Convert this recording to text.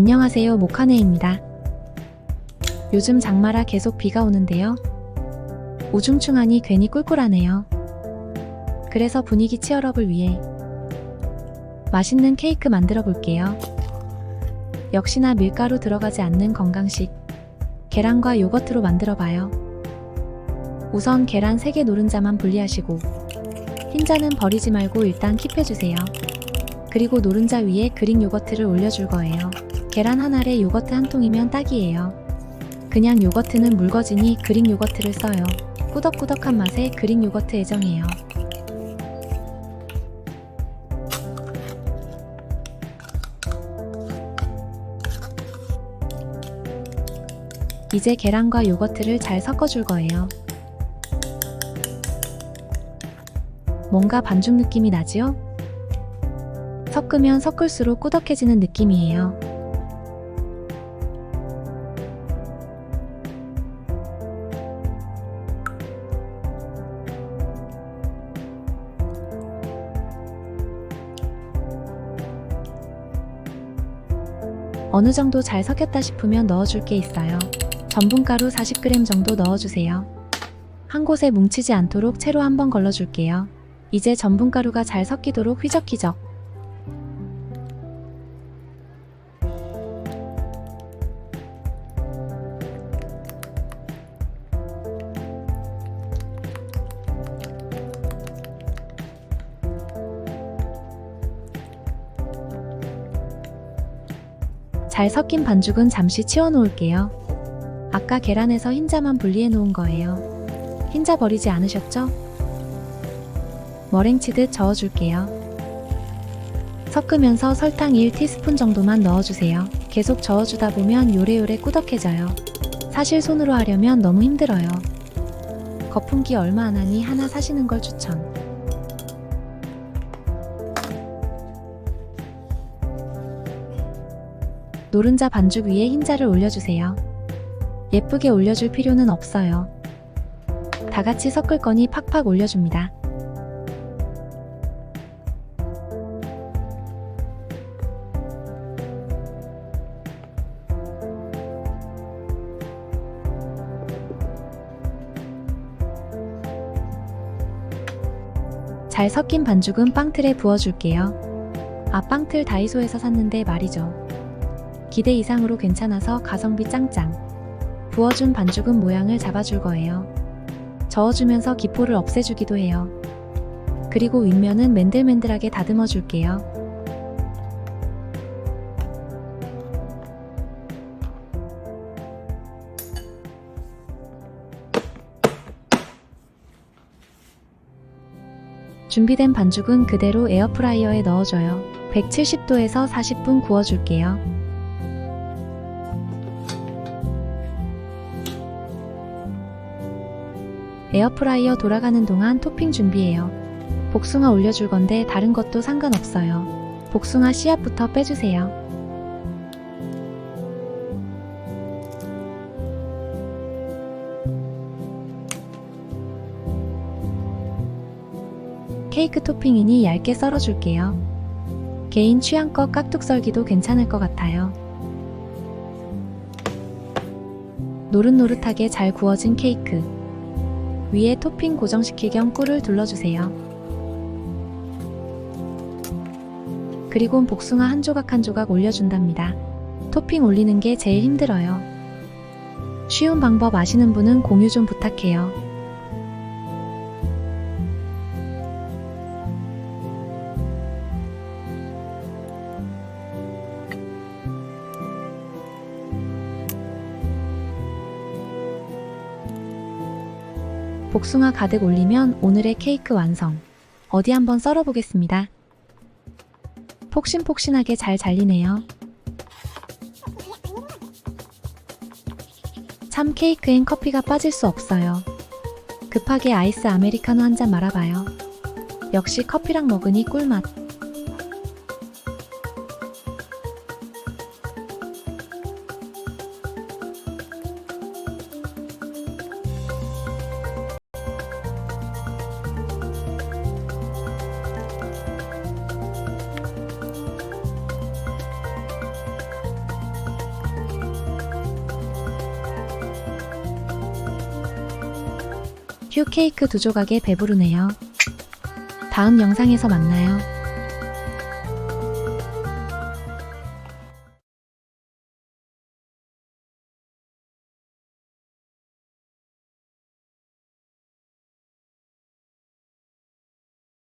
안녕하세요, 모카네입니다. 요즘 장마라 계속 비가 오는데요. 우중충하니 괜히 꿀꿀하네요. 그래서 분위기 치얼업을 위해 맛있는 케이크 만들어 볼게요. 역시나 밀가루 들어가지 않는 건강식 계란과 요거트로 만들어 봐요. 우선 계란 3개 노른자만 분리하시고 흰자는 버리지 말고 일단 킵해주세요. 그리고 노른자 위에 그릭 요거트를 올려줄 거예요. 계란 한 알에 요거트 한 통이면 딱이에요. 그냥 요거트는 묽어지니 그릭 요거트를 써요. 꾸덕꾸덕한 맛에 그릭 요거트 애정이에요. 이제 계란과 요거트를 잘 섞어줄 거예요. 뭔가 반죽 느낌이 나지요? 섞으면 섞을수록 꾸덕해지는 느낌이에요. 어느 정도 잘 섞였다 싶으면 넣어줄 게 있어요. 전분가루 40g 정도 넣어주세요. 한 곳에 뭉치지 않도록 채로 한번 걸러줄게요. 이제 전분가루가 잘 섞이도록 휘적휘적. 잘 섞인 반죽은 잠시 치워 놓을게요. 아까 계란에서 흰자만 분리해 놓은 거예요. 흰자 버리지 않으셨죠? 머랭치듯 저어줄게요. 섞으면서 설탕 1티스푼 정도만 넣어주세요. 계속 저어주다 보면 요래요래 꾸덕해져요. 사실 손으로 하려면 너무 힘들어요. 거품기 얼마 안 하니 하나 사시는 걸 추천. 노른자 반죽 위에 흰자를 올려주세요. 예쁘게 올려줄 필요는 없어요. 다 같이 섞을 거니 팍팍 올려줍니다. 잘 섞인 반죽은 빵틀에 부어줄게요. 아, 빵틀 다이소에서 샀는데 말이죠. 기대 이상으로 괜찮아서 가성비 짱짱. 부어준 반죽은 모양을 잡아줄 거예요. 저어주면서 기포를 없애주기도 해요. 그리고 윗면은 맨들맨들하게 다듬어 줄게요. 준비된 반죽은 그대로 에어프라이어에 넣어줘요. 170도에서 40분 구워줄게요. 에어프라이어 돌아가는 동안 토핑 준비해요. 복숭아 올려줄 건데 다른 것도 상관없어요. 복숭아 씨앗부터 빼주세요. 케이크 토핑이니 얇게 썰어줄게요. 개인 취향껏 깍둑 썰기도 괜찮을 것 같아요. 노릇노릇하게 잘 구워진 케이크. 위에 토핑 고정시킬 겸 꿀을 둘러주세요. 그리곤 복숭아 한 조각 한 조각 올려준답니다. 토핑 올리는 게 제일 힘들어요. 쉬운 방법 아시는 분은 공유 좀 부탁해요. 복숭아 가득 올리면 오늘의 케이크 완성. 어디 한번 썰어보겠습니다. 폭신폭신하게 잘 잘리네요. 참 케이크엔 커피가 빠질 수 없어요. 급하게 아이스 아메리카노 한 잔 말아봐요. 역시 커피랑 먹으니 꿀맛. 휴 케이크 2조각에 배부르네요. 다음 영상에서 만나요.